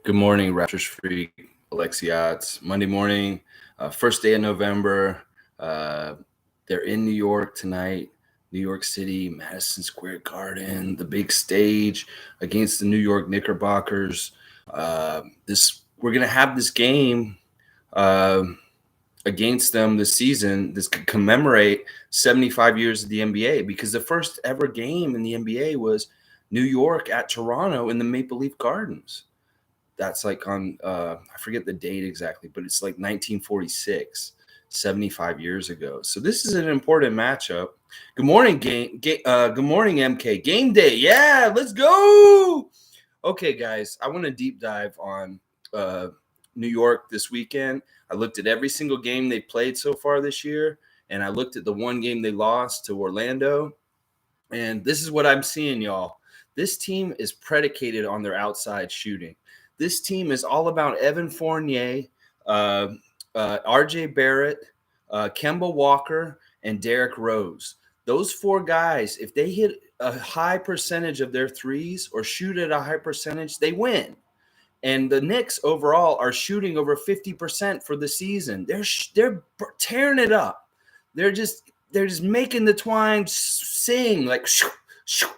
Good morning, Raptors freak, Alexiats. Monday morning, first day of November. They're in New York tonight, New York City, Madison Square Garden, the big stage against the New York Knickerbockers. We're gonna have this game against them this season. This could commemorate 75 years of the NBA because the first ever game in the NBA was New York at Toronto in the Maple Leaf Gardens. That's like on I forget the date exactly, but it's like 1946, 75 years ago. So this is an important matchup. Good morning, good morning, MK. Game day. Yeah, let's go. Okay, guys, I want to deep dive on New York this weekend. I looked at every single game they played so far this year, and I looked at the one game they lost to Orlando. And this is what I'm seeing, y'all. This team is predicated on their outside shooting. This team is all about Evan Fournier, RJ Barrett, Kemba Walker, and Derrick Rose. Those four guys, if they hit a high percentage of their threes or shoot at a high percentage, they win. And the Knicks overall are shooting over 50% for the season. They're tearing it up. They're just making the twine sing like shoo, shoo,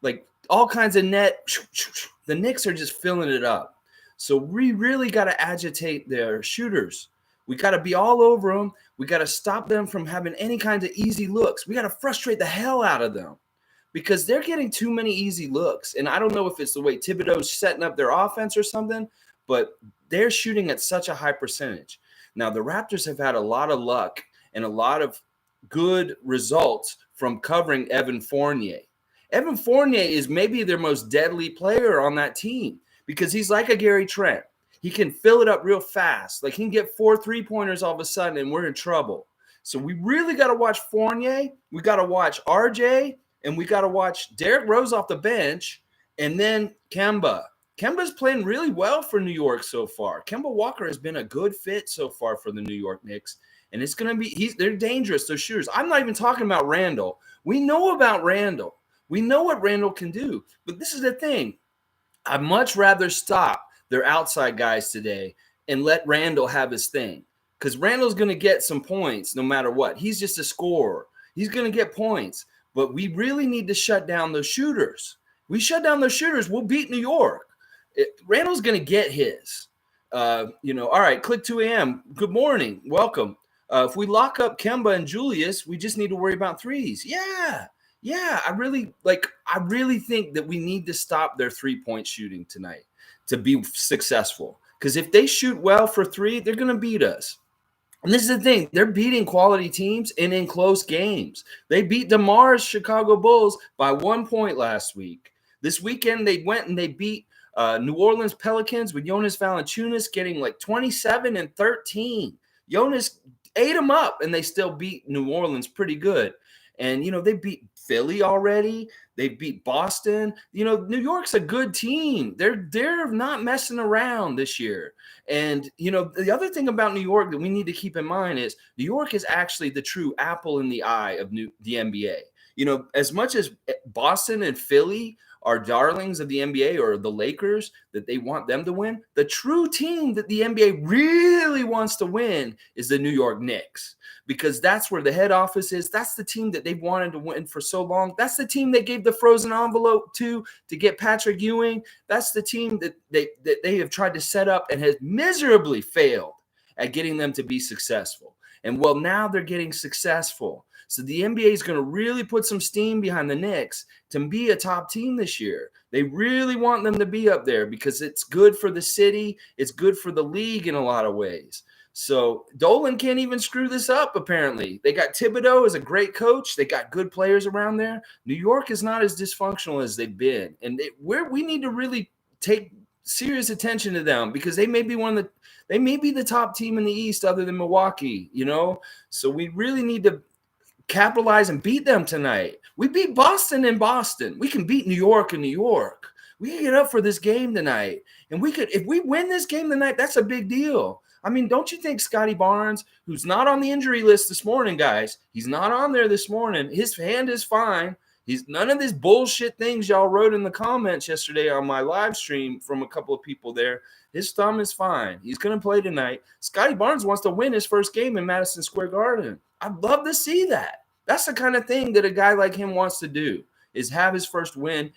like all kinds of net. Shoo, shoo, shoo. The Knicks are just filling it up. So we really got to agitate their shooters. We got to be all over them. We got to stop them from having any kind of easy looks. We got to frustrate the hell out of them because they're getting too many easy looks. And I don't know if it's the way Thibodeau's setting up their offense or something, but they're shooting at such a high percentage. Now, the Raptors have had a lot of luck and a lot of good results from covering Evan Fournier. Evan Fournier is maybe their most deadly player on that team because he's like a Gary Trent. He can fill it up real fast. Like he can get 4 3-pointers all of a sudden and we're in trouble. So we really got to watch Fournier. We got to watch RJ and we got to watch Derrick Rose off the bench and then Kemba. Kemba's playing really well for New York so far. Kemba Walker has been a good fit so far for the New York Knicks. And it's going to be they're dangerous, those shooters. I'm not even talking about Randall. We know about Randall. We know what Randall can do. But this is the thing. I'd much rather stop their outside guys today and let Randall have his thing. Because Randall's going to get some points no matter what. He's just a scorer. He's going to get points. But we really need to shut down those shooters. We shut down those shooters, we'll beat New York. Randall's going to get his. All right, Click 2 a.m. Good morning. Welcome. If we lock up Kemba and Julius, we just need to worry about threes. Yeah. I really think that we need to stop their three-point shooting tonight to be successful. Because if they shoot well for three, they're going to beat us. And this is the thing. They're beating quality teams and in close games. They beat DeMar's Chicago Bulls by 1 point last week. This weekend, they went and they beat New Orleans Pelicans with Jonas Valanciunas getting like 27 and 13. Jonas ate them up, and they still beat New Orleans pretty good. And, they beat Philly already. They beat Boston. New York's a good team. They're not messing around this year. And, the other thing about New York that we need to keep in mind is New York is actually the true apple in the eye of the NBA. As much as Boston and Philly are darlings of the NBA or the Lakers that they want them to win, the true team that the NBA really wants to win is the New York Knicks, because that's where the head office is. That's the team that they've wanted to win for so long. That's the team they gave the frozen envelope to get Patrick Ewing. That's the team that they have tried to set up and has miserably failed at getting them to be successful. And well, now they're getting successful. So the NBA is going to really put some steam behind the Knicks to be a top team this year. They really want them to be up there because it's good for the city. It's good for the league in a lot of ways. So Dolan can't even screw this up, apparently. They got Thibodeau as a great coach. They got good players around there. New York is not as dysfunctional as they've been. And we need to really take serious attention to them because they may be the top team in the East other than Milwaukee, So we really need to capitalize and beat them tonight. We beat Boston in Boston. We can beat New York in New York. We can get up for this game tonight. And if we win this game tonight, that's a big deal. I mean, don't you think Scotty Barnes, who's not on the injury list this morning, guys, he's not on there this morning. His hand is fine. He's none of these bullshit things y'all wrote in the comments yesterday on my live stream from a couple of people there. His thumb is fine. He's going to play tonight. Scotty Barnes wants to win his first game in Madison Square Garden. I'd love to see that. That's the kind of thing that a guy like him wants to do, is have his first win,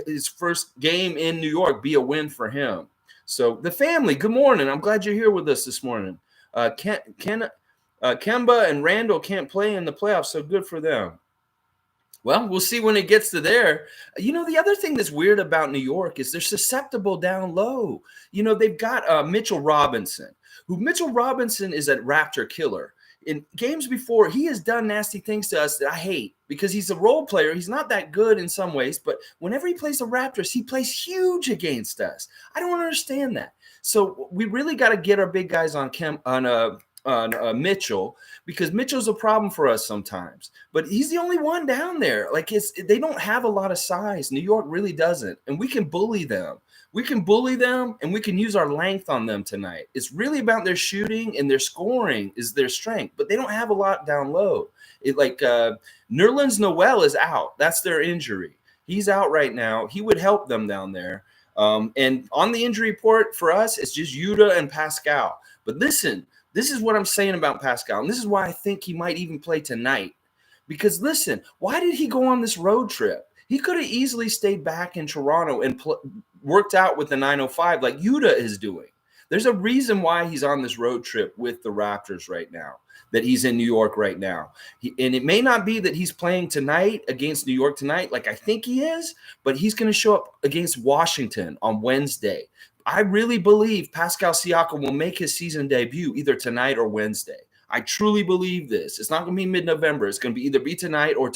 his first game in New York be a win for him. So the family, good morning. I'm glad you're here with us this morning. Kemba and Randall can't play in the playoffs, so good for them. Well, we'll see when it gets to there. You know, the other thing that's weird about New York is they're susceptible down low. You know, they've got Mitchell Robinson, who Mitchell Robinson is a Raptor killer. In games before, he has done nasty things to us that I hate because he's a role player. He's not that good in some ways, but whenever he plays the Raptors, he plays huge against us. I don't understand that. So we really got to get our big guys on Mitchell, because Mitchell's a problem for us sometimes, but he's the only one down there. Like they don't have a lot of size. New York really doesn't, and we can bully them. We can bully them, and we can use our length on them tonight. It's really about their shooting and their scoring is their strength, but they don't have a lot down low. Nerlens Noel is out. That's their injury. He's out right now. He would help them down there. And on the injury report for us, it's just Yuta and Pascal. But listen, this is what I'm saying about Pascal, and this is why I think he might even play tonight. Because listen, why did he go on this road trip? He could have easily stayed back in Toronto and worked out with the 905 like Yuta is doing. There's a reason why he's on this road trip with the Raptors right now, that he's in New York right now. And it may not be that he's playing tonight against New York tonight like I think he is, but he's going to show up against Washington on Wednesday. I really believe Pascal Ciaco will make his season debut either tonight or Wednesday. I truly believe this. It's not going to be mid-November. It's going to be either tonight or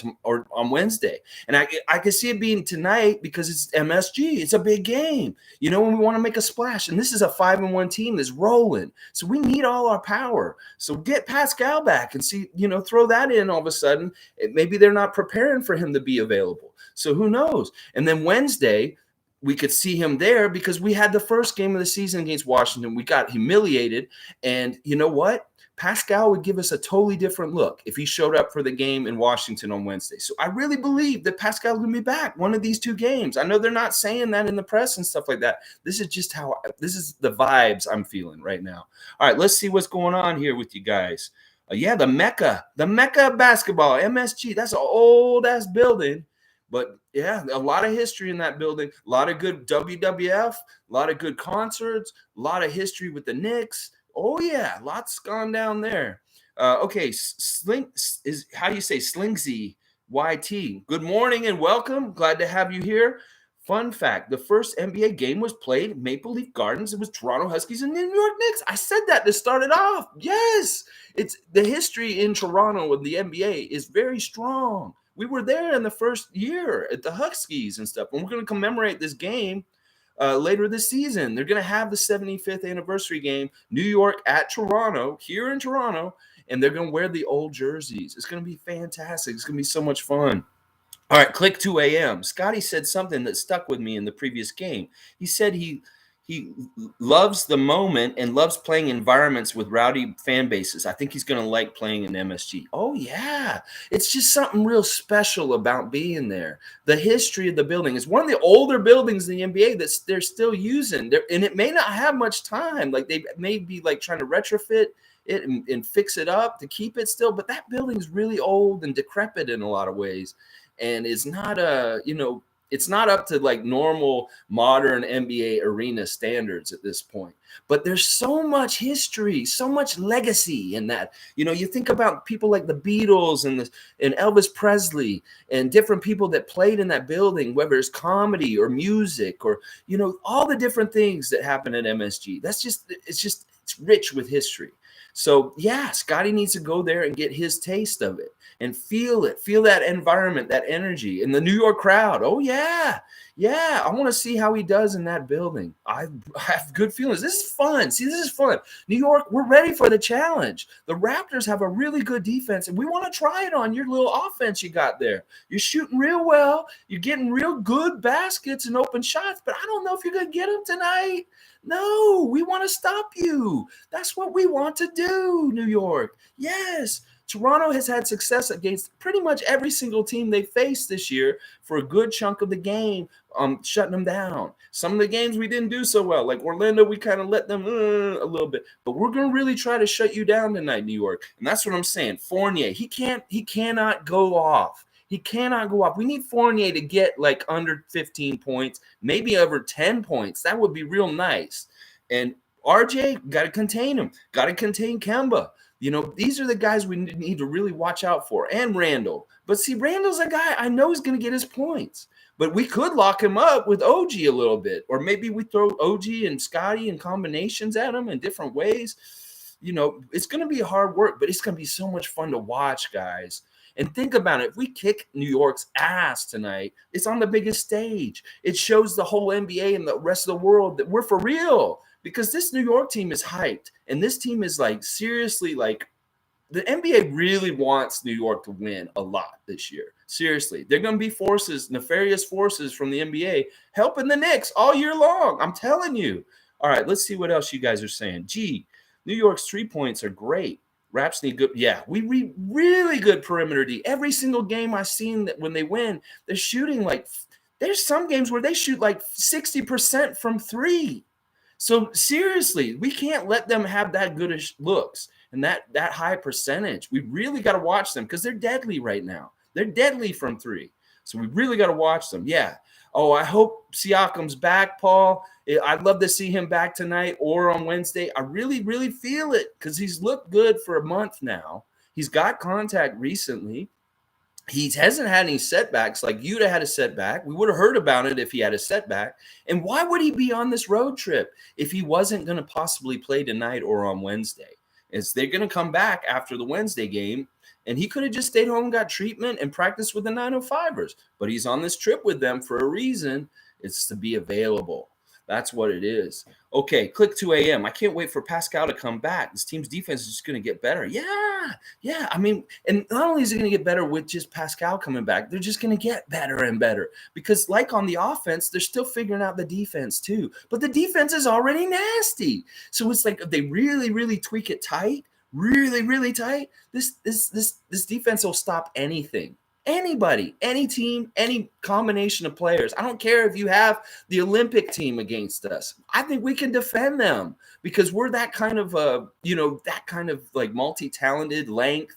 on Wednesday. And I can see it being tonight because it's MSG. It's a big game. You know, when we want to make a splash. And this is a 5-1 team that's rolling. So we need all our power. So get Pascal back and see, you know, throw that in all of a sudden. Maybe they're not preparing for him to be available. So who knows? And then Wednesday, we could see him there because we had the first game of the season against Washington. We got humiliated. And you know what? Pascal would give us a totally different look if he showed up for the game in Washington on Wednesday. So I really believe that Pascal's going to be back one of these two games. I know they're not saying that in the press and stuff like that. This is just this is the vibes I'm feeling right now. All right, let's see what's going on here with you guys. The Mecca basketball, MSG. That's an old-ass building. But, yeah, a lot of history in that building. A lot of good WWF, a lot of good concerts, a lot of history with the Knicks. Oh, yeah, lots gone down there. Okay, how do you say Slingsy YT? Good morning and welcome. Glad to have you here. Fun fact, the first NBA game was played at Maple Leaf Gardens. It was Toronto Huskies and New York Knicks. I said that to start it off. Yes, it's the history in Toronto of the NBA is very strong. We were there in the first year at the Huskies and stuff, and we're going to commemorate this game later this season. They're going to have the 75th anniversary game, New York at Toronto, here in Toronto, and they're going to wear the old jerseys. It's going to be fantastic. It's going to be so much fun. All right, click 2 a.m. Scotty said something that stuck with me in the previous game. He said he loves the moment and loves playing environments with rowdy fan bases. I think he's going to like playing in MSG. Oh, yeah. It's just something real special about being there. The history of the building is one of the older buildings in the NBA that they're still using. And it may not have much time. Like they may be like trying to retrofit it and fix it up to keep it still. But that building is really old and decrepit in a lot of ways. And it's not it's not up to like normal modern NBA arena standards at this point. But there's so much history, so much legacy in that. You know, you think about people like the Beatles and Elvis Presley and different people that played in that building, whether it's comedy or music or, you know, all the different things that happen at MSG. It's rich with history. So, yeah, Scotty needs to go there and get his taste of it and feel that environment, that energy, and the New York crowd. Oh, yeah. Yeah, I want to see how he does in that building. I have good feelings. This is fun. See, this is fun. New York, we're ready for the challenge. The Raptors have a really good defense, and we want to try it on your little offense you got there. You're shooting real well. You're getting real good baskets and open shots, but I don't know if you're going to get them tonight. No, we want to stop you. That's what we want to do, New York. Yes. Toronto has had success against pretty much every single team they faced this year for a good chunk of the game, shutting them down. Some of the games we didn't do so well, like Orlando, we kind of let them a little bit. But we're going to really try to shut you down tonight, New York. And that's what I'm saying. Fournier, he cannot go off. He cannot go off. We need Fournier to get like under 15 points, maybe over 10 points. That would be real nice. And RJ, got to contain him. Got to contain Kemba. These are the guys we need to really watch out for, and Randall. But see, Randall's a guy I know is going to get his points. But we could lock him up with OG a little bit, or maybe we throw OG and Scotty in combinations at him in different ways. It's going to be hard work, but it's going to be so much fun to watch, guys. And think about it. If we kick New York's ass tonight, it's on the biggest stage. It shows the whole NBA and the rest of the world that we're for real. Because this New York team is hyped, and this team is seriously the NBA really wants New York to win a lot this year. Seriously, they're going to be nefarious forces from the NBA helping the Knicks all year long. I'm telling you. All right, let's see what else you guys are saying. New York's 3 points are great. Raps need good. Yeah, we read really good perimeter D. Every single game I've seen that when they win, they're shooting there's some games where they shoot 60% from three. So seriously, we can't let them have that good looks and that high percentage. We really got to watch them because they're deadly right now. They're deadly from three. So we really got to watch them. Yeah. Oh, I hope Ciaco's back, Paul. I'd love to see him back tonight or on Wednesday. I really, really feel it because he's looked good for a month now. He's got contact recently. He hasn't had any setbacks. Like Yuta had a setback. We would have heard about it if he had a setback. And why would he be on this road trip if he wasn't going to possibly play tonight or on Wednesday? They're going to come back after the Wednesday game, and he could have just stayed home, got treatment, and practiced with the 905ers. But he's on this trip with them for a reason. It's to be available. That's what it is. Okay, click 2 a.m. I can't wait for Pascal to come back. This team's defense is just going to get better. Yeah. I mean, and not only is it going to get better with just Pascal coming back, they're just going to get better and better. Because like on the offense, they're still figuring out the defense too. But the defense is already nasty. So it's like if they really, really tweak it tight, really, really tight, this defense will stop anything. Anybody, any team, any combination of players. I don't care if you have the Olympic team against us. I think we can defend them because we're that kind of, multi-talented length,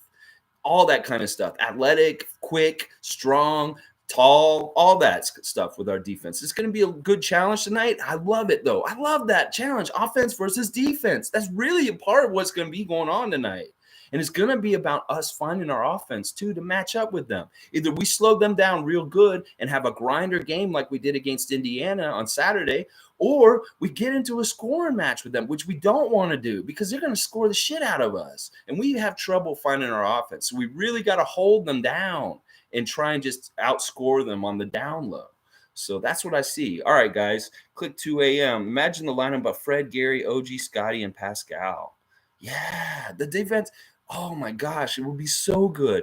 all that kind of stuff. Athletic, quick, strong, tall, all that stuff with our defense. It's going to be a good challenge tonight. I love it, though. I love that challenge, offense versus defense. That's really a part of what's going to be going on tonight. And it's going to be about us finding our offense, too, to match up with them. Either we slow them down real good and have a grinder game like we did against Indiana on Saturday, or we get into a scoring match with them, which we don't want to do because they're going to score the shit out of us. And we have trouble finding our offense. So we really got to hold them down and try and just outscore them on the down low. So that's what I see. All right, guys, click 2 a.m. Imagine the lineup of Fred, Gary, OG, Scotty, and Pascal. Yeah, the defense. Oh, my gosh, it would be so good.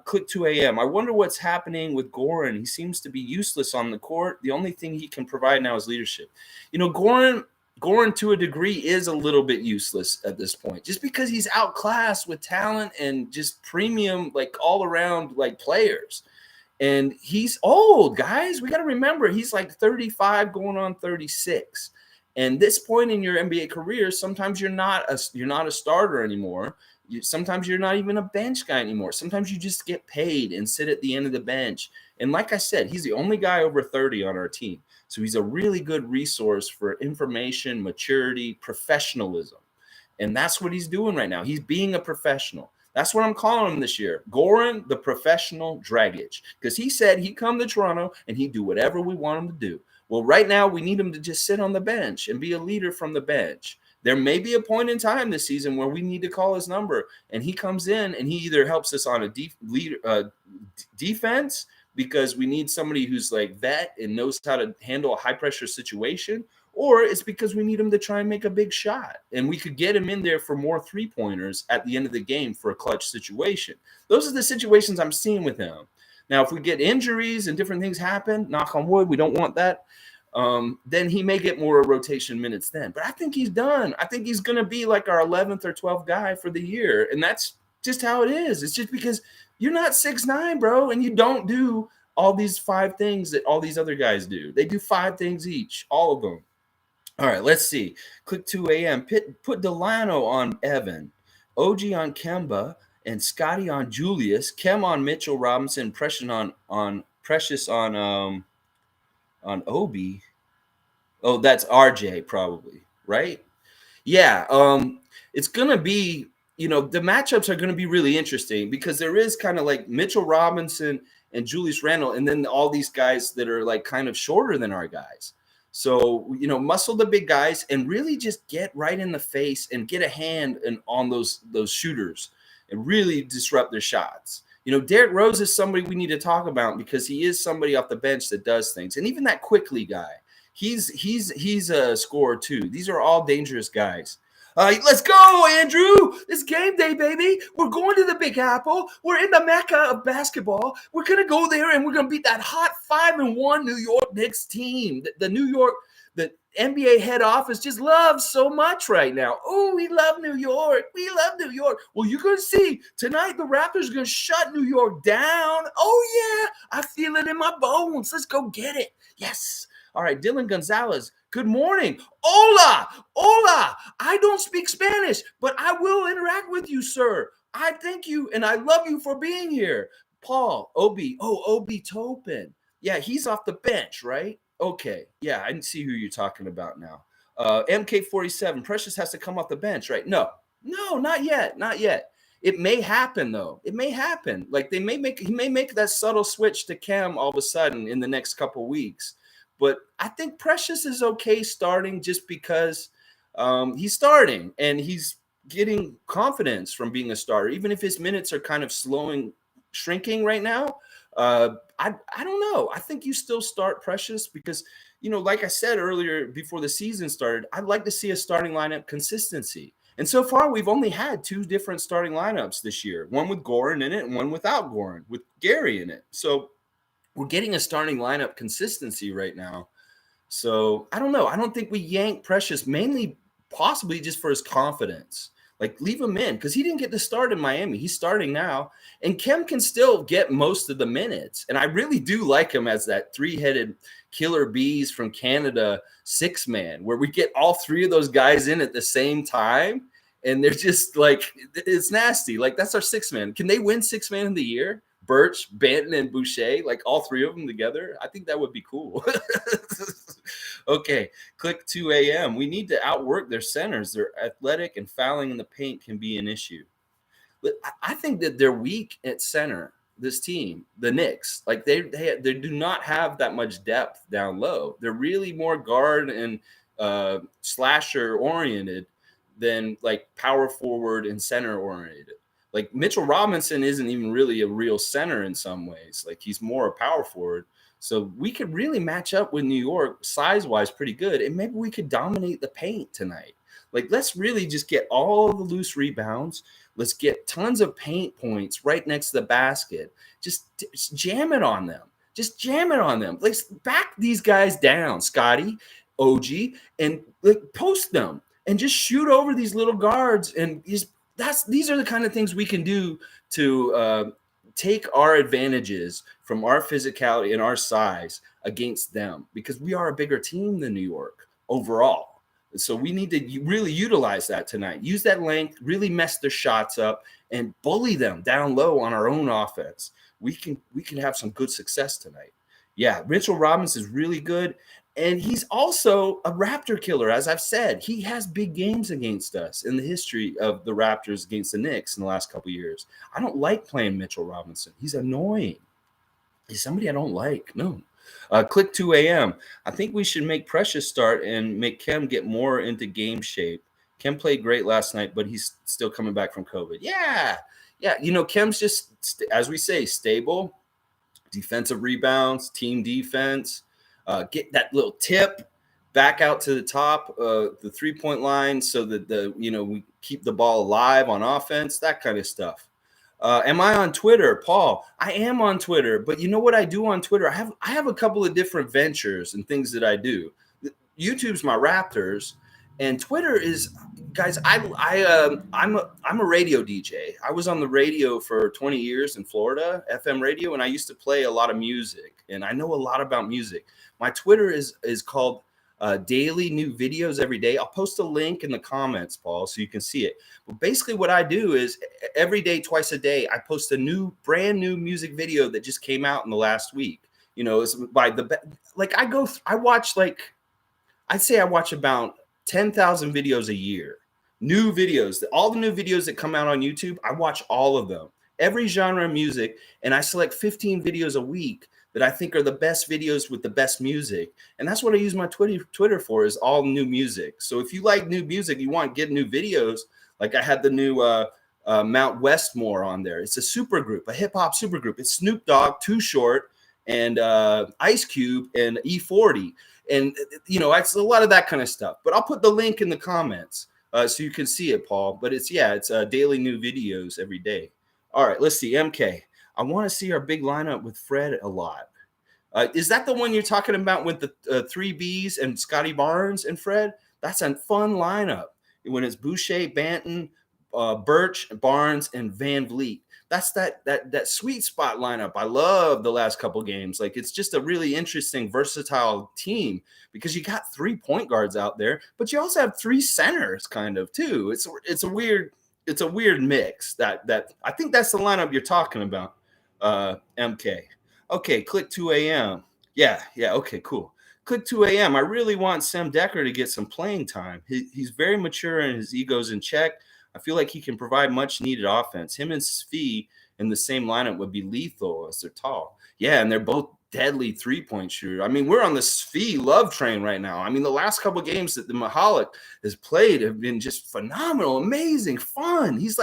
Click 2 a.m. I wonder what's happening with Goran. He seems to be useless on the court. The only thing he can provide now is leadership. Goran, to a degree, is a little bit useless at this point just because he's outclassed with talent and just premium, all-around, players. And he's old, guys. We got to remember, he's 35 going on 36. And this point in your NBA career, sometimes you're not a starter anymore. Sometimes you're not even a bench guy anymore. Sometimes you just get paid and sit at the end of the bench. And like I said, he's the only guy over 30 on our team. So he's a really good resource for information, maturity, professionalism. And that's what he's doing right now. He's being a professional. That's what I'm calling him this year. Goran, the professional Dragic. Because he said he'd come to Toronto and he'd do whatever we want him to do. Well, right now we need him to just sit on the bench and be a leader from the bench. There may be a point in time this season where we need to call his number, and he comes in and he either helps us on a defense because we need somebody who's vet and knows how to handle a high-pressure situation, or it's because we need him to try and make a big shot, and we could get him in there for more three-pointers at the end of the game for a clutch situation. Those are the situations I'm seeing with him. Now, if we get injuries and different things happen, knock on wood, we don't want that. Then he may get more rotation minutes then. But I think he's done. I think he's going to be our 11th or 12th guy for the year. And that's just how it is. It's just because you're not 6'9", bro, and you don't do all these 5 things that all these other guys do. They do 5 things each, all of them. All right, let's see. Click 2 a.m. Put Delano on Evan, OG on Kemba, and Scotty on Julius, Kem on Mitchell Robinson, Precious on Obi. Oh, that's RJ probably, right? Yeah, it's gonna be, the matchups are gonna be really interesting because there is kind of like Mitchell Robinson and Julius Randle, and then all these guys that are like kind of shorter than our guys. So, muscle the big guys and really just get right in the face and get a hand on those shooters and really disrupt their shots. Derrick Rose is somebody we need to talk about because he is somebody off the bench that does things. And even that Quickly guy, he's a scorer too. These are all dangerous guys. Let's go, Andrew. It's game day, baby. We're going to the Big Apple. We're in the Mecca of basketball. We're going to go there and we're going to beat that hot 5-1 New York Knicks team. The NBA head office just loves so much right now. Oh, we love New York. We love New York. Well, you're going to see tonight the Raptors are going to shut New York down. Oh, yeah. I feel it in my bones. Let's go get it. Yes. All right, Dylan Gonzalez, good morning. Hola, hola. I don't speak Spanish, but I will interact with you, sir. I thank you, and I love you for being here. Paul, Obi Topin. Yeah, he's off the bench, right? Okay, yeah, I see who you're talking about now. MK47, Precious has to come off the bench, right? No, not yet, not yet. It may happen, though. It may happen. Like he may make that subtle switch to Cam all of a sudden in the next couple weeks. But I think Precious is okay starting just because he's starting and he's getting confidence from being a starter, even if his minutes are kind of shrinking right now. I don't know. I think you still start Precious because, like I said earlier before the season started, I'd like to see a starting lineup consistency. And so far, we've only had 2 different starting lineups this year, one with Goran in it and one without Goran, with Gary in it. So we're getting a starting lineup consistency right now. So I don't know. I don't think we yank Precious, mainly possibly just for his confidence. Like, leave him in because he didn't get to start in Miami. He's starting now. And Kem can still get most of the minutes. And I really do like him as that 3-headed killer bees from Canada 6-man, where we get all 3 of those guys in at the same time. And they're just like, it's nasty. Like, that's our 6-man. Can they win 6-man of the year? Birch, Banton, and Boucher, like all 3 of them together. I think that would be cool. Okay, click 2 a.m. We need to outwork their centers. They're athletic and fouling in the paint can be an issue. But I think that they're weak at center, this team, the Knicks. Like they do not have that much depth down low. They're really more guard and slasher oriented than like power forward and center oriented. Like Mitchell Robinson isn't even really a real center in some ways. Like he's more a power forward. So we could really match up with New York size-wise pretty good. And maybe we could dominate the paint tonight. Like, let's really just get all the loose rebounds. Let's get tons of paint points right next to the basket. Just jam it on them. Just jam it on them. Let's back these guys down, Scotty, OG, and like post them and just shoot over these little guards. And these are the kind of things we can do to take our advantages from our physicality and our size against them, because we are a bigger team than New York overall. So we need to really utilize that tonight. Use that length, really mess their shots up, and bully them down low on our own offense. We can have some good success tonight. Yeah, Mitchell Robinson is really good. And he's also a Raptor killer, as I've said. He has big games against us in the history of the Raptors against the Knicks in the last couple of years. I don't like playing Mitchell Robinson. He's annoying. He's somebody I don't like. No. Click 2 a.m. I think we should make Precious start and make Kem get more into game shape. Kem played great last night, but he's still coming back from COVID. Yeah. Kem's just, as we say, stable, defensive rebounds, team defense. Get that little tip back out to the top, the 3-point line, so that we keep the ball alive on offense, that kind of stuff. Am I on Twitter, Paul? I am on Twitter, but you know what I do on Twitter? I have a couple of different ventures and things that I do. YouTube's my Raptors, and Twitter is guys, I'm a radio DJ. I was on the radio for 20 years in Florida, FM radio, and I used to play a lot of music, and I know a lot about music. My Twitter is called daily new videos every day. I'll post a link in the comments, Paul, so you can see it. But basically, what I do is every day, twice a day, I post a brand new music video that just came out in the last week. You know, it's by I watch I'd say I watch about 10,000 videos a year. New videos, all the new videos that come out on YouTube, I watch all of them. Every genre of music, and I select 15 videos a week that I think are the best videos with the best music. And that's what I use my Twitter for, is all new music. So if you like new music, you want to get new videos, like I had the new Mount Westmore on there. It's a super group, a hip hop super group. It's Snoop Dogg, Too Short, and Ice Cube, and E40. And, you know, it's a lot of that kind of stuff. But I'll put the link in the comments so you can see it, Paul. But it's daily new videos every day. All right, let's see. MK, I want to see our big lineup with Fred a lot. Is that the one you're talking about with the three Bs and Scotty Barnes and Fred? That's a fun lineup. When it's Boucher, Banton, Birch, Barnes, and Van Vliet. That's that sweet spot lineup. I love the last couple games. Like, it's just a really interesting, versatile team because you got 3 point guards out there, but you also have 3 centers kind of too. It's a weird mix. That I think that's the lineup you're talking about, MK. Okay, click 2 a.m. Yeah, okay, cool. Click 2 a.m. I really want Sam Decker to get some playing time. He's very mature and his ego's in check. I feel like he can provide much needed offense. Him and Svi in the same lineup would be lethal as they're tall. Yeah, and they're both deadly 3-point shooter. I mean, we're on the Svi love train right now. I mean, the last couple of games that the Mahalik has played have been just phenomenal, amazing, fun. He's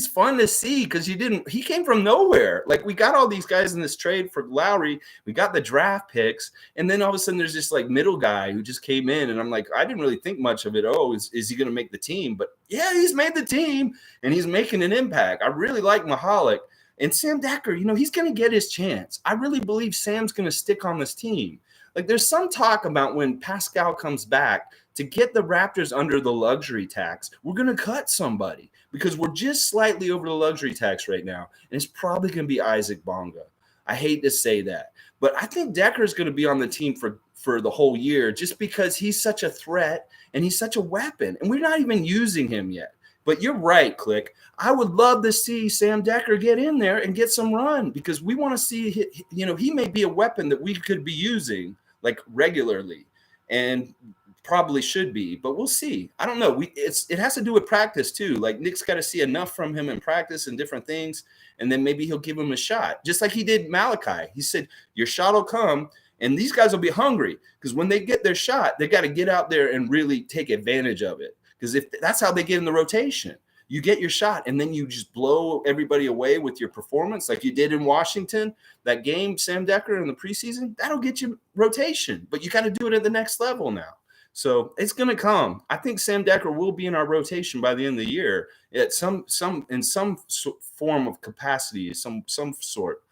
fun to see because he came from nowhere. Like, we got all these guys in this trade for Lowry. We got the draft picks. And then all of a sudden there's this like middle guy who just came in. And I'm like, I didn't really think much of it. Oh, is he going to make the team? But yeah, he's made the team and he's making an impact. I really like Mahalik. And Sam Decker, you know, he's going to get his chance. I really believe Sam's going to stick on this team. Like, there's some talk about when Pascal comes back to get the Raptors under the luxury tax, we're going to cut somebody because we're just slightly over the luxury tax right now. And it's probably going to be Isaac Bonga. I hate to say that, but I think Decker is going to be on the team for the whole year just because he's such a threat and he's such a weapon. And we're not even using him yet. But you're right, Click. I would love to see Sam Decker get in there and get some run because we want to see, you know, he may be a weapon that we could be using like regularly and probably should be, but we'll see. I don't know. It has to do with practice too. Like, Nick's got to see enough from him in practice and different things, and then maybe he'll give him a shot, just like he did Malachi. He said, your shot will come, and these guys will be hungry because when they get their shot, they got to get out there and really take advantage of it. Because if that's how they get in the rotation, you get your shot and then you just blow everybody away with your performance like you did in Washington, that game, Sam Decker in the preseason, that'll get you rotation, but you got to do it at the next level now. So it's going to come. I think Sam Decker will be in our rotation by the end of the year at some form of capacity, some sort.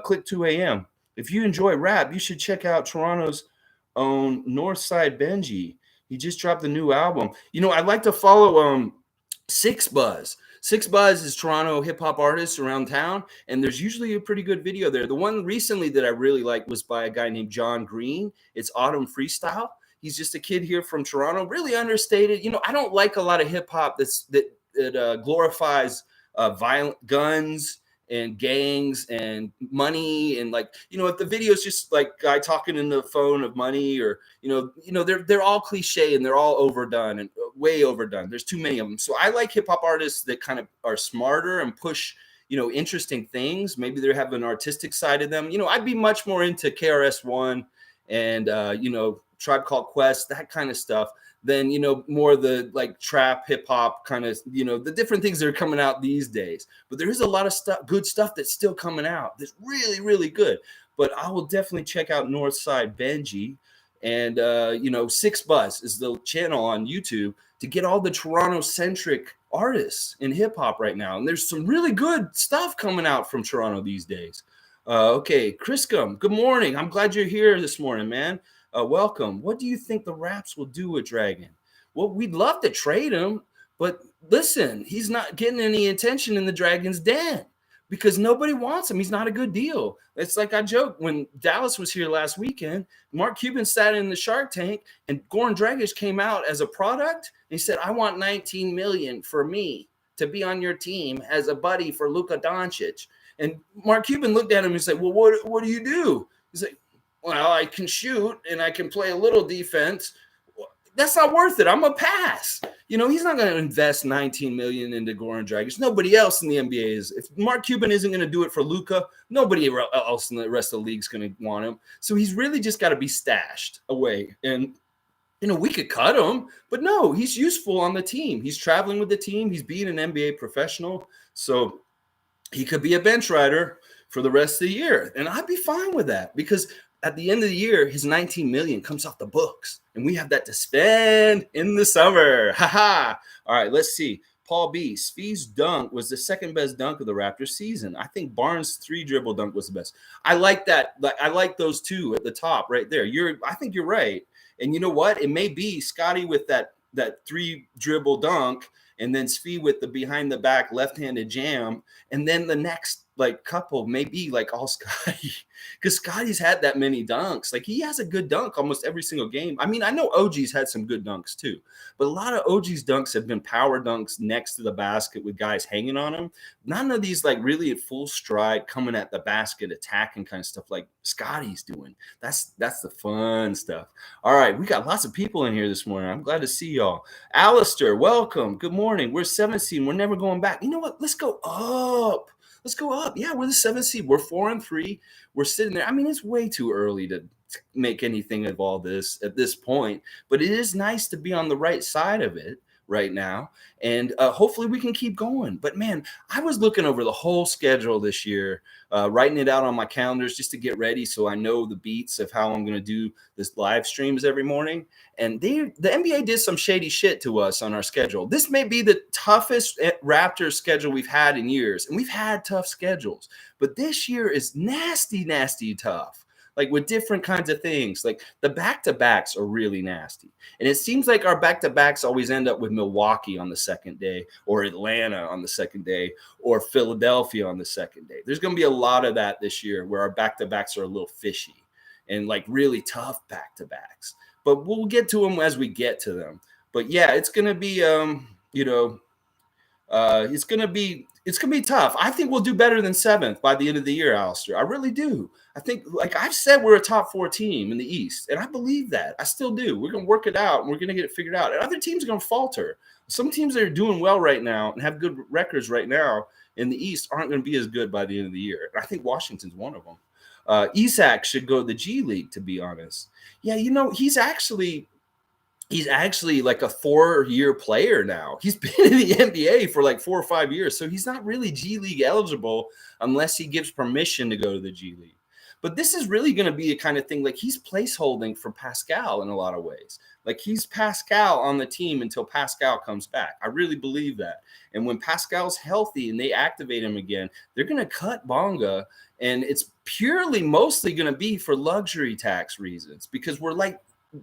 Click 2 a.m. If you enjoy rap, you should check out Toronto's own Northside Benji. He just dropped a new album. You know, I'd like to follow Six Buzz. Six Buzz is Toronto hip hop artists around town, and there's usually a pretty good video there. The one recently that I really liked was by a guy named John Green. It's Autumn Freestyle. He's just a kid here from Toronto, really understated. You know, I don't like a lot of hip hop that glorifies violent guns and gangs and money, and like, you know, if the video is just like guy talking in the phone of money, or you know they're all cliche and they're all overdone and way overdone. There's too many of them. So I like hip hop artists that kind of are smarter and push, you know, interesting things. Maybe they have an artistic side of them. You know, I'd be much more into KRS-One and you know, Tribe Called Quest, that kind of stuff, than, you know, more the like trap hip hop kind of, you know, the different things that are coming out these days. But there is a lot of good stuff that's still coming out that's really, really good. But I will definitely check out Northside Benji, and you know, Six Buzz is the channel on YouTube to get all the Toronto centric artists in hip hop right now. And there's some really good stuff coming out from Toronto these days. Okay, Chriscom, good morning. I'm glad you're here this morning, man. Welcome. What do you think the Raps will do with Dragon? Well, we'd love to trade him, but listen, he's not getting any attention in the Dragons' den because nobody wants him. He's not a good deal. It's like I joked when Dallas was here last weekend. Mark Cuban sat in the Shark Tank, and Goran Dragic came out as a product. And he said, "I want 19 million for me to be on your team as a buddy for Luka Doncic." And Mark Cuban looked at him and said, "Well, what do you do?" He's like, "Well, I can shoot and I can play a little defense." That's not worth it. I'm a pass. He's not going to invest 19 million into Goran Dragic. Nobody else in the NBA is. If Mark Cuban isn't going to do it for Luka, nobody else in the rest of the league is going to want him. So he's really just got to be stashed away. And we could cut him, but no, he's useful on the team. He's traveling with the team. He's being an NBA professional. So he could be a bench rider for the rest of the year. And I'd be fine with that because at the end of the year, his 19 million comes off the books and we have that to spend in the summer. All right, let's see. Paul B. Svi's dunk was the second best dunk of the Raptors season. I think Barnes' 3-dribble dunk was the best. I like that. I like those two at the top right there. I think you're right. And you know what? It may be Scotty with that 3-dribble dunk, and then Svi with the behind the back left-handed jam, and then the next couple may be all Scotty, because Scotty's had that many dunks. He has a good dunk almost every single game. I mean, I know OG's had some good dunks too, but a lot of OG's dunks have been power dunks next to the basket with guys hanging on them. None of these really at full stride coming at the basket attacking kind of stuff like Scotty's doing. That's the fun stuff. All right, we got lots of people in here this morning. I'm glad to see y'all. Alistair, welcome. Good morning. We're 7th seed. We're never going back. You know what? Let's go up. Let's go up. Yeah, we're the 7th seed. We're 4-3. We're sitting there. I mean, it's way too early to make anything of all this at this point, but it is nice to be on the right side of it right now. And hopefully we can keep going. But man, I was looking over the whole schedule this year, writing it out on my calendars just to get ready so I know the beats of how I'm going to do this live streams every morning. And the NBA did some shady shit to us on our schedule. This may be the toughest Raptors schedule we've had in years. And we've had tough schedules. But this year is nasty, nasty tough. With different kinds of things. The back-to-backs are really nasty. And it seems like our back-to-backs always end up with Milwaukee on the second day, or Atlanta on the second day, or Philadelphia on the second day. There's going to be a lot of that this year where our back-to-backs are a little fishy and really tough back-to-backs. But we'll get to them as we get to them. But yeah, it's going to be, it's going to be tough. I think we'll do better than 7th by the end of the year, Alistair. I really do. I think, I've said, we're a top 4 team in the East, and I believe that. I still do. We're going to work it out, and we're going to get it figured out. And other teams are going to falter. Some teams that are doing well right now and have good records right now in the East aren't going to be as good by the end of the year. And I think Washington's one of them. Isak should go to the G League, to be honest. Yeah, he's actually like a 4-year player now. He's been in the NBA for 4 or 5 years. So he's not really G League eligible unless he gives permission to go to the G League. But this is really going to be a kind of thing he's placeholding for Pascal in a lot of ways. He's Pascal on the team until Pascal comes back. I really believe that. And when Pascal's healthy and they activate him again, they're going to cut Bonga. And it's mostly going to be for luxury tax reasons, because we're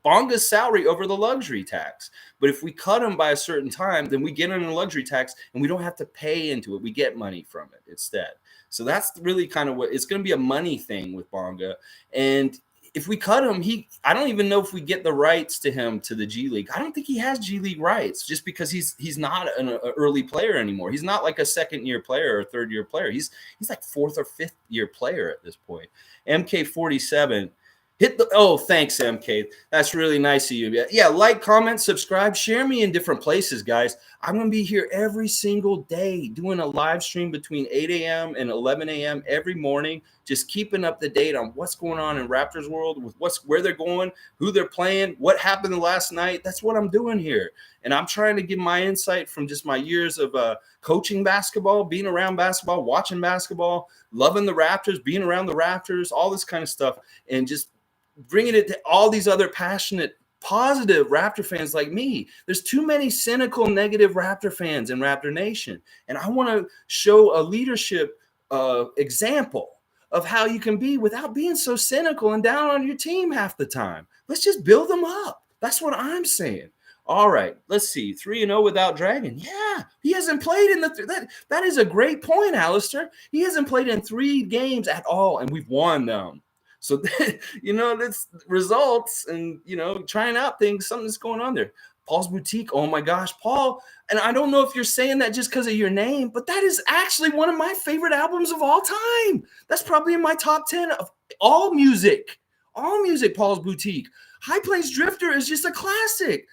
Bonga's salary over the luxury tax. But if we cut him by a certain time, then we get on a luxury tax and we don't have to pay into it. We get money from it instead. So that's really kind of what it's going to be, a money thing with Bonga. And if we cut him, I don't even know if we get the rights to him to the G League. I don't think he has G League rights just because he's not an early player anymore. He's not like a second-year player or third-year player. He's like 4th or 5th-year player at this point. MK47. Thanks, MK. That's really nice of you. Yeah, like, comment, subscribe, share me in different places, guys. I'm going to be here every single day doing a live stream between 8 a.m. and 11 a.m. every morning, just keeping up to date on what's going on in Raptors world, with where they're going, who they're playing, what happened last night. That's what I'm doing here. And I'm trying to give my insight from just my years of coaching basketball, being around basketball, watching basketball, loving the Raptors, being around the Raptors, all this kind of stuff, and just bringing it to all these other passionate, positive Raptor fans like me. There's too many cynical, negative Raptor fans in Raptor Nation. And I want to show a leadership example of how you can be without being so cynical and down on your team half the time. Let's just build them up. That's what I'm saying. All right, let's see. 3-0 without Dragon. Yeah, he hasn't played in that is a great point, Alistair. He hasn't played in 3 games at all, and we've won them. So, that's results and, trying out things, something's going on there. Paul's Boutique. Oh my gosh, Paul. And I don't know if you're saying that just because of your name, but that is actually one of my favorite albums of all time. That's probably in my top 10 of all music. All music, Paul's Boutique. High Plains Drifter is just a classic.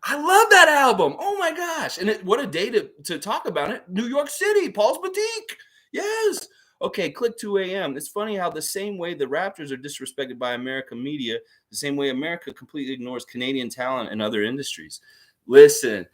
I love that album. Oh my gosh. And what a day to talk about it. New York City, Paul's Boutique. Yes. Okay, click 2 a.m. It's funny how the same way the Raptors are disrespected by American media, the same way America completely ignores Canadian talent and other industries. Listen,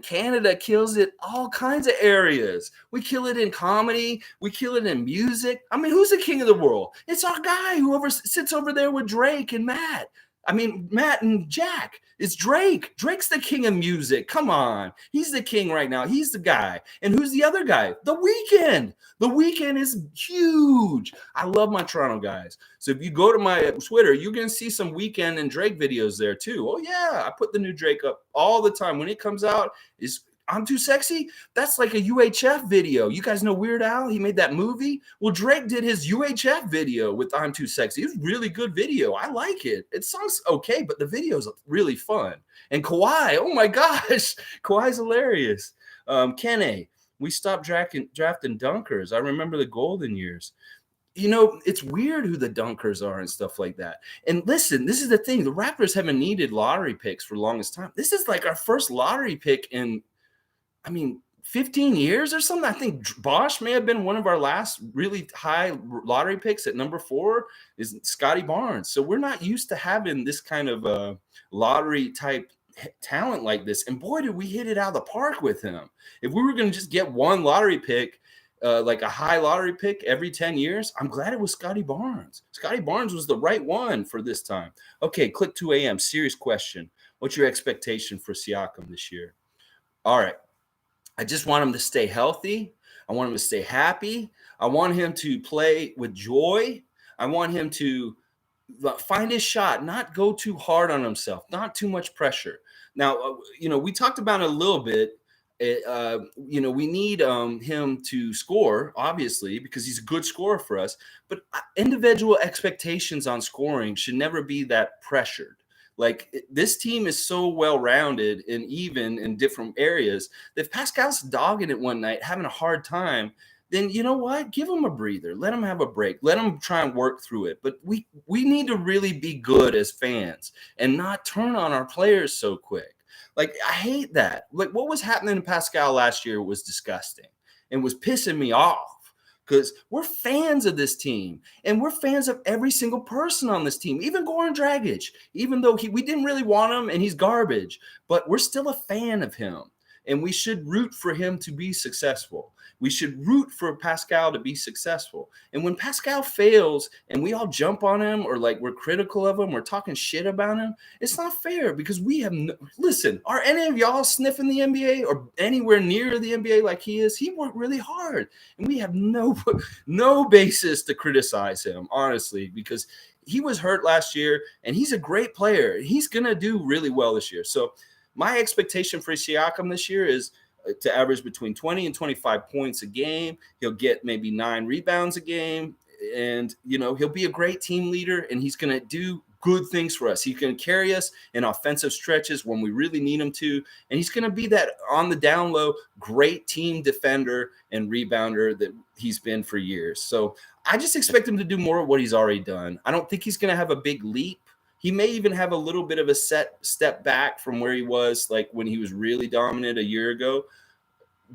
Canada kills it all kinds of areas. We kill it in comedy. We kill it in music. I mean, who's the king of the world? It's our guy who sits over there with Drake and Matt. I mean, Matt and Jack. It's Drake. Drake's the king of music. Come on. He's the king right now. He's the guy. And who's the other guy? The Weeknd. The Weeknd is huge. I love my Toronto guys. So if you go to my Twitter, you're going to see some Weeknd and Drake videos there too. Oh, yeah. I put the new Drake up all the time. When it comes out, I'm Too Sexy. That's like a UHF video. You guys know Weird Al? He made that movie. Well, Drake did his UHF video with I'm Too Sexy. It was a really good video. I like it. It sounds okay, but the video's really fun. And Kawhi, oh my gosh, Kawhi's hilarious. Kene, we stopped drafting dunkers. I remember the golden years. It's weird who the dunkers are and stuff like that. And listen, this is the thing. The Raptors haven't needed lottery picks for the longest time. This is like our first lottery pick in 15 years or something. I think Bosch may have been one of our last really high lottery picks at number 4 is Scotty Barnes. So we're not used to having this kind of lottery type talent like this. And boy, did we hit it out of the park with him. If we were going to just get one lottery pick, like a high lottery pick every 10 years, I'm glad it was Scotty Barnes. Scotty Barnes was the right one for this time. Okay, click 2 a.m. Serious question. What's your expectation for Ciaco this year? All right. I just want him to stay healthy. I want him to stay happy. I want him to play with joy. I want him to find his shot, not go too hard on himself, not too much pressure. Now, we talked about it a little bit. We need him to score, obviously, because he's a good scorer for us. But individual expectations on scoring should never be that pressured. Like, this team is so well-rounded and even in different areas that if Pascal's dogging it one night, having a hard time, then you know what? Give him a breather. Let him have a break. Let him try and work through it. But we need to really be good as fans and not turn on our players so quick. Like, I hate that. Like, what was happening to Pascal last year was disgusting and was pissing me off. Because we're fans of this team, and we're fans of every single person on this team, even Goran Dragic, even though we didn't really want him and he's garbage, but we're still a fan of him, and we should root for him to be successful. We should root for Pascal to be successful. And when Pascal fails and we all jump on him or like we're critical of him, we're talking shit about him, it's not fair because we have listen, are any of y'all sniffing the NBA or anywhere near the NBA like he is? He worked really hard and we have no basis to criticize him, honestly, because he was hurt last year and he's a great player. He's going to do really well this year. So my expectation for Ciaco this year is to average between 20 and 25 points a game. He'll get maybe 9 rebounds a game. And, he'll be a great team leader and he's going to do good things for us. He can carry us in offensive stretches when we really need him to. And he's going to be that on the down low, great team defender and rebounder that he's been for years. So I just expect him to do more of what he's already done. I don't think he's going to have a big leap. He may even have a little bit of a step back from where he was like when he was really dominant a year ago,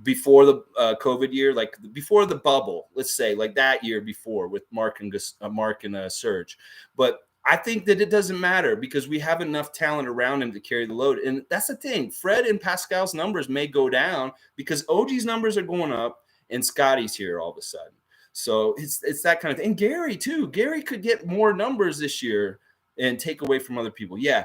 before the COVID year, like before the bubble, let's say, like that year before with Mark and Serge. But I think that it doesn't matter because we have enough talent around him to carry the load. And that's the thing. Fred and Pascal's numbers may go down because OG's numbers are going up and Scotty's here all of a sudden. So it's that kind of thing. And Gary too. Gary could get more numbers this year and take away from other people. Yeah.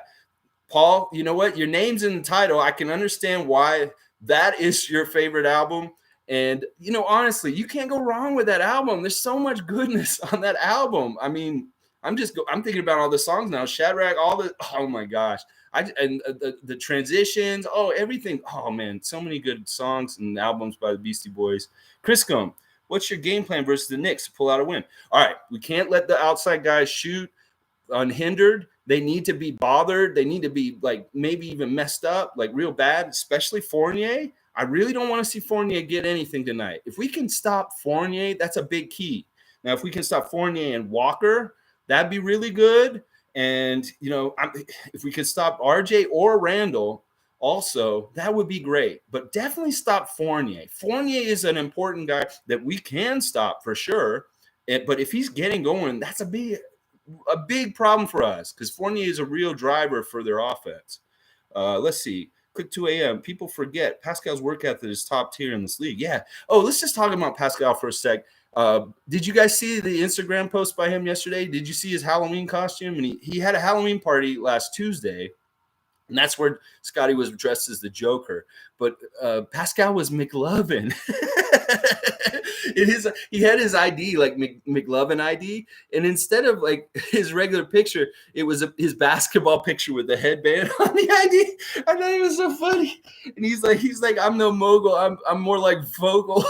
Paul, you know what? Your name's in the title. I can understand why that is your favorite album. And, honestly, you can't go wrong with that album. There's so much goodness on that album. I mean, I'm thinking about all the songs now. Shadrach, oh my gosh. The transitions, everything. Oh man, so many good songs and albums by the Beastie Boys. Chris Gum, what's your game plan versus the Knicks to pull out a win? All right, we can't let the outside guys shoot unhindered. They need to be bothered. They need to be like maybe even messed up, like real bad, especially Fournier. I really don't want to see Fournier get anything tonight. If we can stop Fournier, that's a big key. Now, if we can stop Fournier and Walker, that'd be really good. And, if we could stop RJ or Randall also, that would be great. But definitely stop Fournier. Fournier is an important guy that we can stop for sure. But if he's getting going, that's a big problem for us because Fournier is a real driver for their offense. Let's see. Quick 2 a.m. People forget Pascal's work ethic is top tier in this league. Yeah. Oh, let's just talk about Pascal for a sec. Did you guys see the Instagram post by him yesterday? Did you see his Halloween costume? And he had a Halloween party last Tuesday. And that's where Scotty was dressed as the Joker. But Pascal was McLovin. He had his ID, like McLovin ID. And instead of like his regular picture, it was his basketball picture with the headband on the ID. I thought it was so funny. And he's like, I'm no mogul. I'm more like Vogel.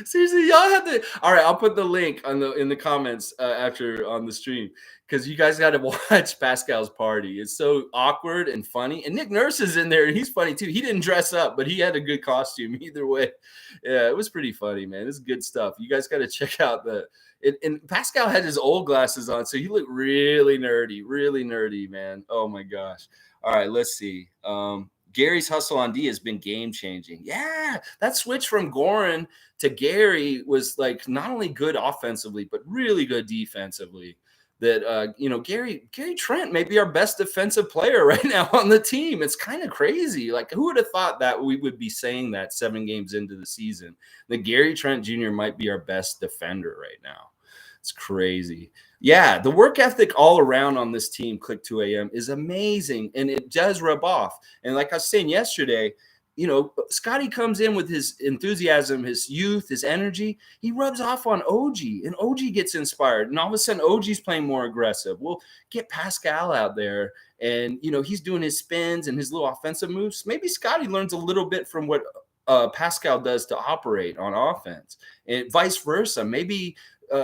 Seriously, y'all have to. All right, I'll put the link in the comments after on the stream because you guys got to watch Pascal's party. It's so awkward and funny. And Nick Nurse is in there, and he's funny too. He didn't dress up, but he had a good costume either way. Yeah, it was pretty funny, man. It's good stuff. You guys got to check out and Pascal had his old glasses on, so he looked really nerdy, man. Oh my gosh. All right, let's see. Gary's hustle on D has been game changing. Yeah, that switch from Goran to Gary was like not only good offensively, but really good defensively. That Gary Trent may be our best defensive player right now on the team. It's kind of crazy. Like, who would have thought that we would be saying that 7 games into the season? That Gary Trent Jr. might be our best defender right now. It's crazy. Yeah, the work ethic all around on this team, Click 2 a.m., is amazing, and it does rub off. And like I was saying yesterday, Scotty comes in with his enthusiasm, his youth, his energy. He rubs off on OG, and OG gets inspired. And all of a sudden, OG's playing more aggressive. We'll get Pascal out there, and, he's doing his spins and his little offensive moves. Maybe Scotty learns a little bit from what Pascal does to operate on offense, and vice versa. Maybe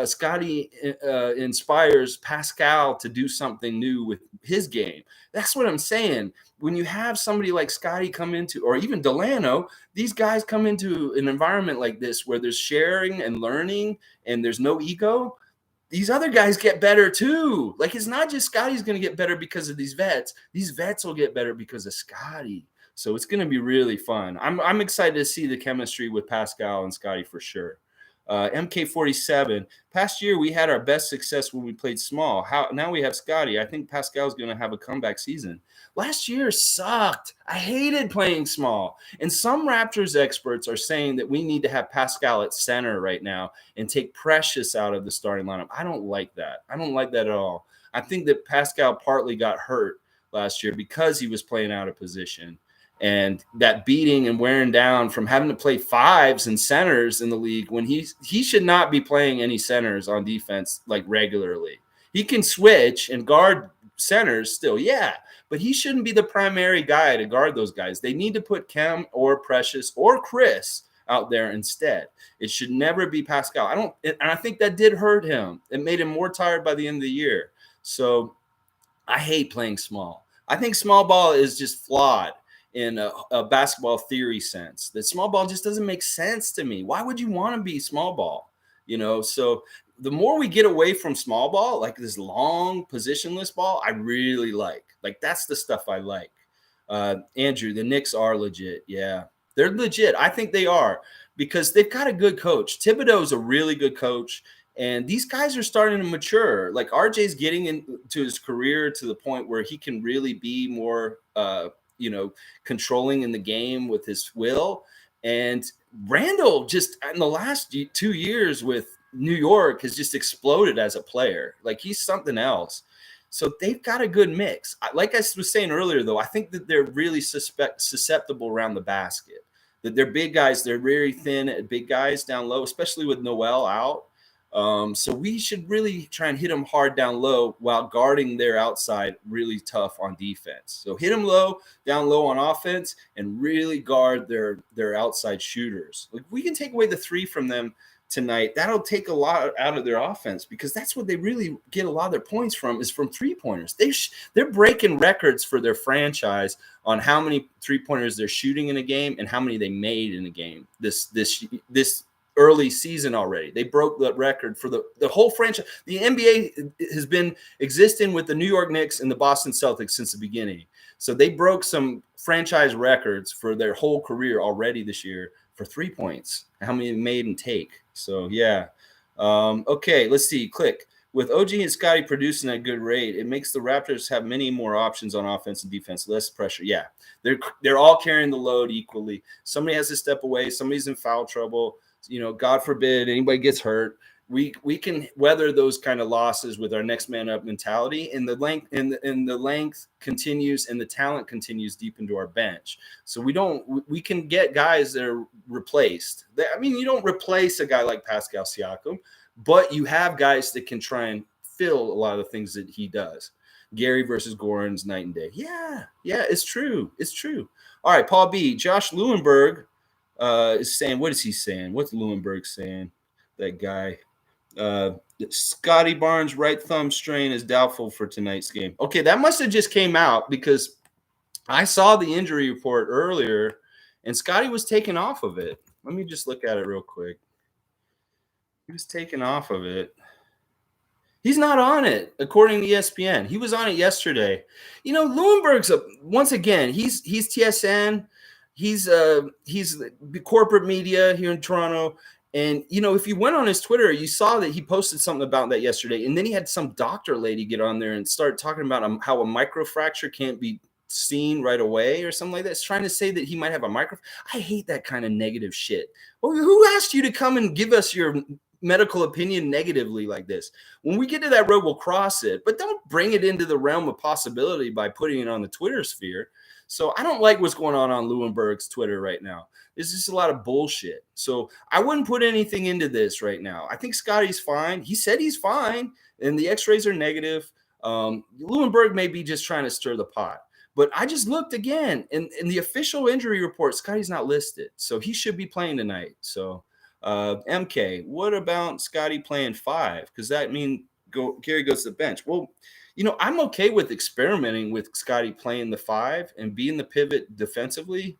Scotty inspires Pascal to do something new with his game. That's what I'm saying. When you have somebody like Scotty come into, or even Delano, these guys come into an environment like this where there's sharing and learning and there's no ego, these other guys get better too. Like, it's not just Scotty's going to get better because of these vets. These vets will get better because of Scotty. So it's going to be really fun. I'm excited to see the chemistry with Pascal and Scotty for sure. MK47, past year we had our best success when we played small. Now we have Scotty. I think Pascal's going to have a comeback season. Last year sucked. I hated playing small. And some Raptors experts are saying that we need to have Pascal at center right now and take Precious out of the starting lineup. I don't like that. I don't like that at all. I think that Pascal partly got hurt last year because he was playing out of position. And that beating and wearing down from having to play fives and centers in the league when he should not be playing any centers on defense like regularly. He can switch and guard centers still, yeah, but he shouldn't be the primary guy to guard those guys. They need to put Cam or Precious or Chris out there instead. It should never be Pascal. And I think that did hurt him. It made him more tired by the end of the year. So I hate playing small. I think small ball is just flawed in a basketball theory sense. That small ball just doesn't make sense to me. Why would you want to be small ball? So the more we get away from small ball, like this long positionless ball, I really like. Like, that's the stuff I like. Andrew, the Knicks are legit. Yeah, they're legit. I think they are because they've got a good coach. Thibodeau is a really good coach. And these guys are starting to mature. Like, RJ's getting into his career to the point where he can really be more controlling in the game with his will. And Randall just in the last 2 years with New York has just exploded as a player. Like, he's something else. So they've got a good mix. Like I was saying earlier, though, I think that they're really susceptible around the basket. that they're big guys. They're very thin, big guys down low, especially with Noel out. So we should really try and hit them hard down low while guarding their outside really tough on defense. So hit them low, down low on offense, and really guard their outside shooters. Like we can take away the three from them tonight. That'll take a lot out of their offense because that's what they really get a lot of their points from is from three-pointers. They're breaking records for their franchise on how many three-pointers they're shooting in a game and how many they made in a game this early season already. They broke the record for the whole franchise. The NBA has been existing with the New York Knicks and the Boston Celtics since the beginning. So they broke some franchise records for their whole career already this year for 3 points, how many made and take. So, yeah. Okay, let's see. Click. With OG and Scotty producing at a good rate, it makes the Raptors have many more options on offense and defense, less pressure. Yeah, they're all carrying the load equally. Somebody has to step away. Somebody's in foul trouble. You know, God forbid anybody gets hurt. We can weather those kind of losses with our next man up mentality, and the length continues and the talent continues deep into our bench. So we can get guys that are replaced. I mean, you don't replace a guy like Pascal Ciaco, but you have guys that can try and fill a lot of the things that he does. Gary versus Goran's night and day. Yeah, it's true. It's true. All right, Paul B. Josh Lewenberg is saying, what is he saying? What's Lewenberg saying? That guy. Scotty Barnes' right thumb strain is doubtful for tonight's game. Okay, that must have just came out because I saw the injury report earlier, and Scotty was taken off of it. Let me just look at it real quick. He was taken off of it. He's not on it, according to ESPN. He was on it yesterday. You know, Lewenberg's once again. He's TSN. He's the corporate media here in Toronto. And, you know, if you went on his Twitter, you saw that he posted something about that yesterday. And then he had some doctor lady get on there and start talking about how a microfracture can't be seen right away or something like that. It's trying to say that he might have a micro. I hate that kind of negative shit. Well, who asked you to come and give us your medical opinion negatively like this? When we get to that road, we'll cross it. But don't bring it into the realm of possibility by putting it on the Twitter sphere. So I don't like what's going on Lewenberg's Twitter right now. It's just a lot of bullshit. So I wouldn't put anything into this right now. I think Scotty's fine. He said he's fine, and the x-rays are negative. Lewenberg may be just trying to stir the pot. But I just looked again, and in the official injury report, Scotty's not listed. So he should be playing tonight. So MK, what about Scotty playing 5? Because that means Gary goes to the bench. Well, you know, I'm okay with experimenting with Scotty playing the 5 and being the pivot defensively,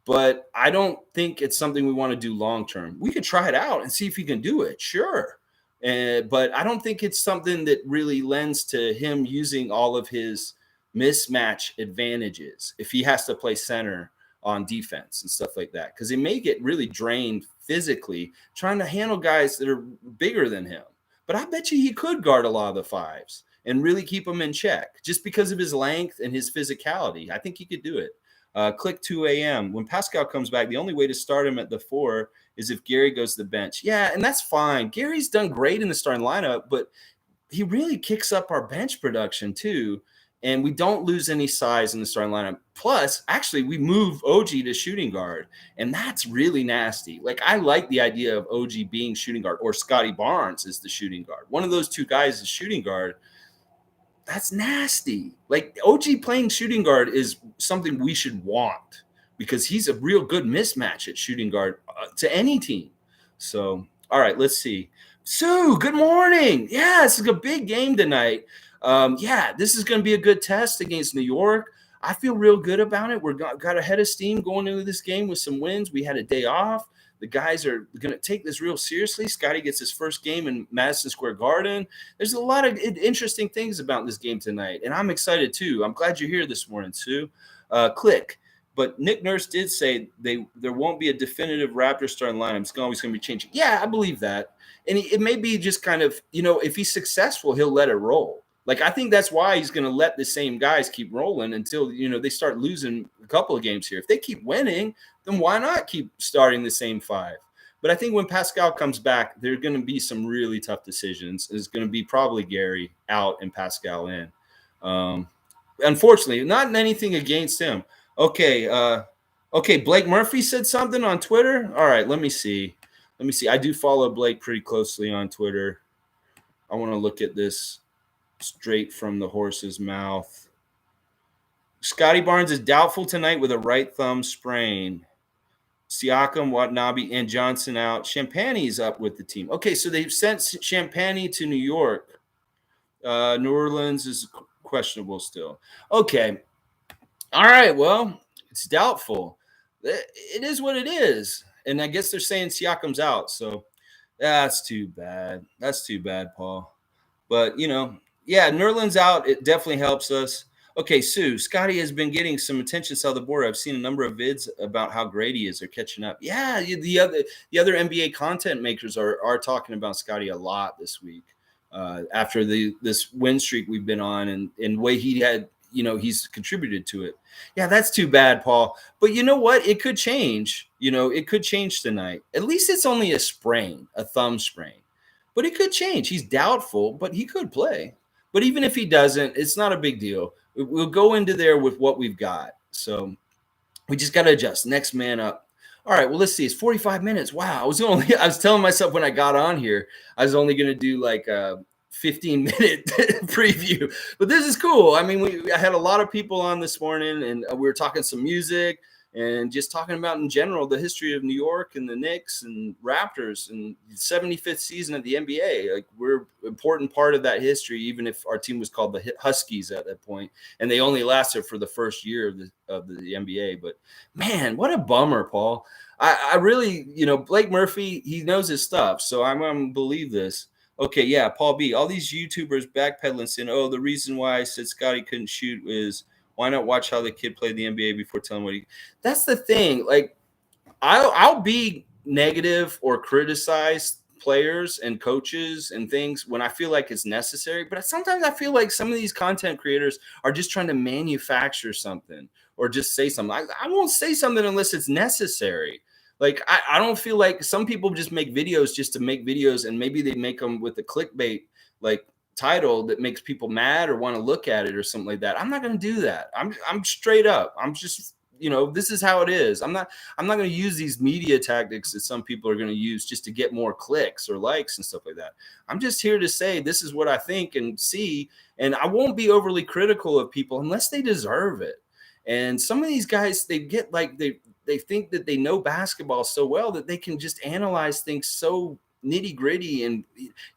but I don't think it's something we want to do long term. We could try it out and see if he can do it, sure. But I don't think it's something that really lends to him using all of his mismatch advantages if he has to play center on defense and stuff like that, because he may get really drained physically trying to handle guys that are bigger than him. But I bet you he could guard a lot of the 5s and really keep them in check just because of his length and his physicality. I think he could do it. Click 2 a.m. When Pascal comes back, the only way to start him at the 4 is if Gary goes to the bench. Yeah, and that's fine. Gary's done great in the starting lineup, but he really kicks up our bench production too. And we don't lose any size in the starting lineup. Plus, actually, we move OG to shooting guard, and that's really nasty. Like, I like the idea of OG being shooting guard or Scotty Barnes is the shooting guard. One of those two guys is shooting guard. That's nasty. Like, OG playing shooting guard is something we should want because he's a real good mismatch at shooting guard to any team. So, all right, let's see. Sue, good morning. Yeah, this is a big game tonight. This is going to be a good test against New York. I feel real good about it. We're got a head of steam going into this game with some wins. We had a day off. The guys are going to take this real seriously. Scotty gets his first game in Madison Square Garden. There's a lot of interesting things about this game tonight, and I'm excited too. I'm glad you're here this morning, Sue. Click. But Nick Nurse did say there won't be a definitive Raptors starting lineup. It's always going to be changing. Yeah, I believe that. And it may be just kind of, if he's successful, he'll let it roll. Like, I think that's why he's going to let the same guys keep rolling until, they start losing a couple of games here. If they keep winning, then why not keep starting the same 5? But I think when Pascal comes back, there are going to be some really tough decisions. It's going to be probably Gary out and Pascal in. Unfortunately, not anything against him. Okay, Okay, Blake Murphy said something on Twitter. All right, let me see. I do follow Blake pretty closely on Twitter. I want to look at this straight from the horse's mouth. Scotty Barnes is doubtful tonight with a right thumb sprain. Ciaco, Watanabe, and Johnson out. Champagne's up with the team. Okay, so they've sent Champagne to New York. New Orleans is questionable still. Okay. All right. Well, it's doubtful. It is what it is. And I guess they're saying Siakam's out. So that's too bad. That's too bad, Paul. But, yeah, Nerlens out. It definitely helps us. Okay, Sue, Scotty has been getting some attention south of the border. I've seen a number of vids about how great he is. They're catching up. Yeah, the other NBA content makers are talking about Scotty a lot this week after this win streak we've been on and the way he had, he's contributed to it. Yeah, that's too bad, Paul. But you know what? It could change. It could change tonight. At least it's only a sprain, a thumb sprain. But it could change. He's doubtful, but he could play. But even if he doesn't, it's not a big deal. We'll go into there with what we've got. So we just got to adjust. Next man up. All right. Well, let's see. It's 45 minutes. Wow. I was telling myself when I got on here, I was only going to do like a 15-minute preview. But this is cool. I mean, I had a lot of people on this morning, and we were talking some music and just talking about in general the history of New York and the Knicks and Raptors and the 75th season of the NBA. Like, we're an important part of that history, even if our team was called the Huskies at that point, and they only lasted for the first year of the NBA. But man, what a bummer, Paul. I really, Blake Murphy, he knows his stuff, so I'm going to believe this. Okay, yeah, Paul B. All these YouTubers backpedaling saying, "Oh, the reason why I said Scotty couldn't shoot is why not watch how the kid played the NBA before telling what he." That's the thing. Like, I'll be negative or criticize players and coaches and things when I feel like it's necessary. But sometimes I feel like some of these content creators are just trying to manufacture something or just say something. I won't say something unless it's necessary. Like, I don't feel like some people just make videos just to make videos, and maybe they make them with a clickbait like title that makes people mad or want to look at it or something like that. I'm not going to do that. I'm straight up. I'm just, this is how it is. I'm not going to use these media tactics that some people are going to use just to get more clicks or likes and stuff like that. I'm just here to say this is what I think and see, and I won't be overly critical of people unless they deserve it. And some of these guys, they get like they think that they know basketball so well that they can just analyze things so nitty gritty, and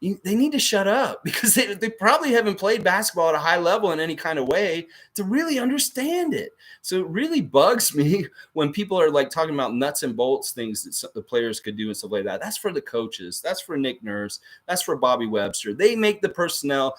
they need to shut up because they probably haven't played basketball at a high level in any kind of way to really understand it. So it really bugs me when people are like talking about nuts and bolts things that the players could do and stuff like that. That's for the coaches. That's for Nick Nurse. That's for Bobby Webster. They make the personnel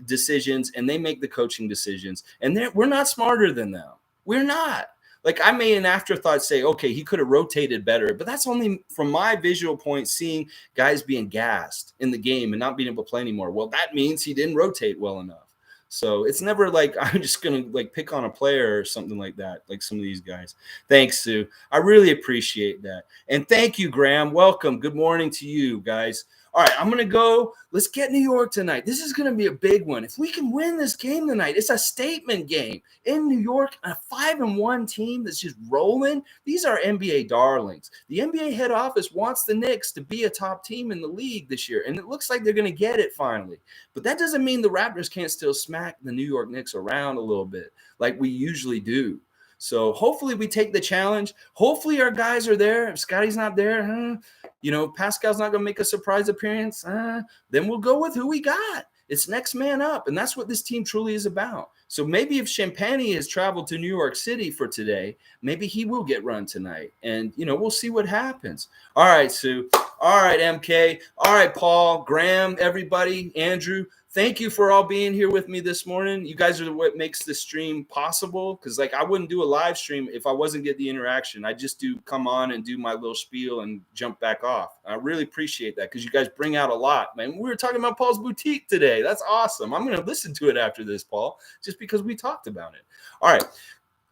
decisions, and they make the coaching decisions. And we're not smarter than them. We're not. Like, I may in afterthought say, okay, he could have rotated better, but that's only from my visual point, seeing guys being gassed in the game and not being able to play anymore. Well, that means he didn't rotate well enough. So it's never like I'm just going to like pick on a player or something like that, like some of these guys. Thanks, Sue. I really appreciate that. And thank you, Graham. Welcome. Good morning to you guys. All right, I'm going to go. Let's get New York tonight. This is going to be a big one. If we can win this game tonight, it's a statement game in New York, a 5-1 team that's just rolling. These are NBA darlings. The NBA head office wants the Knicks to be a top team in the league this year, and it looks like they're going to get it finally. But that doesn't mean the Raptors can't still smack the New York Knicks around a little bit like we usually do. So hopefully we take the challenge. Hopefully our guys are there. If Scotty's not there, Pascal's not going to make a surprise appearance, then we'll go with who we got. It's next man up, and that's what this team truly is about. So maybe if Champagne has traveled to New York City for today, maybe he will get run tonight, and, we'll see what happens. All right, Sue. All right, MK. All right, Paul, Graham, everybody, Andrew. Thank you for all being here with me this morning. You guys are what makes this stream possible, because I wouldn't do a live stream if I wasn't getting the interaction. I just come on and do my little spiel and jump back off. I really appreciate that because you guys bring out a lot, man. We were talking about Paul's Boutique today. That's awesome. I'm going to listen to it after this, Paul, just because we talked about it. All right.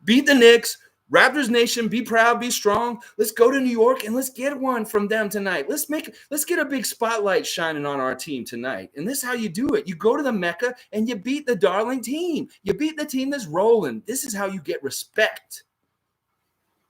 Beat the Knicks. Raptors Nation, be proud, be strong. Let's go to New York and let's get one from them tonight. Let's get a big spotlight shining on our team tonight. And this is how you do it. You go to the Mecca and you beat the darling team. You beat the team that's rolling. This is how you get respect.